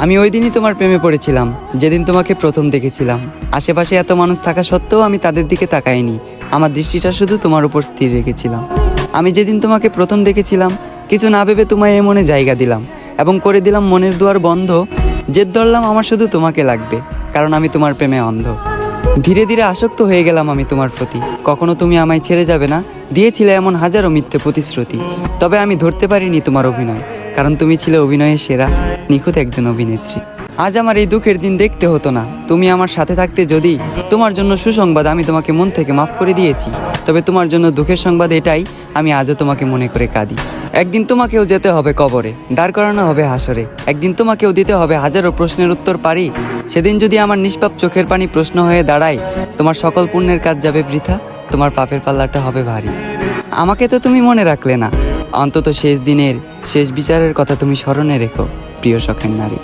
আমি ওই দিনই তোমার প্রেমে পড়েছিলাম, যেদিন তোমাকে প্রথম দেখেছিলাম। আশেপাশে এত মানুষ থাকা সত্ত্বেও আমি তাদের দিকে তাকাইনি, আমার দৃষ্টিটা শুধু তোমার উপর স্থির রেখেছিলাম। আমি যেদিন তোমাকে প্রথম দেখেছিলাম, কিছু না ভেবে তোমায় এ মনে জায়গা দিলাম এবং করে দিলাম মনের দুয়ার বন্ধ। জেদ ধরলাম আমার শুধু তোমাকে লাগবে, কারণ আমি তোমার প্রেমে অন্ধ। ধীরে ধীরে আসক্ত হয়ে গেলাম আমি তোমার প্রতি। কখনো তুমি আমায় ছেড়ে যাবে না দিয়েছিলে এমন হাজারো মিথ্যে প্রতিশ্রুতি। তবে আমি ধরতে পারিনি তোমার অভিনয়, কারণ তুমি ছিলে অভিনয়ের সেরা, নিখুঁত একজন অভিনেত্রী। আজ আমার এই দুঃখের দিন দেখতে হতো না, তুমি আমার সাথে থাকতে। যদি তোমার জন্য সুসংবাদ, আমি তোমাকে মন থেকে মাফ করে দিয়েছি। তবে তোমার জন্য দুঃখের সংবাদ এটাই, আমি আজও তোমাকে মনে করে কাঁদি। একদিন তোমাকেও যেতে হবে কবরে, দাঁড় করানো হবে হাসরে। একদিন তোমাকেও দিতে হবে হাজারো প্রশ্নের উত্তর পারি। সেদিন যদি আমার নিষ্পাপ চোখের পানি প্রশ্ন হয়ে দাঁড়ায়, তোমার সকল পুণ্যের কাজ যাবে বৃথা, তোমার পাপের পাল্লাটা হবে ভারী। আমাকে তো তুমি মনে রাখলে না, অন্তত শেষ দিনের শেষ বিচারের কথা তুমি স্মরণে রেখো, প্রিয় শখের নারী।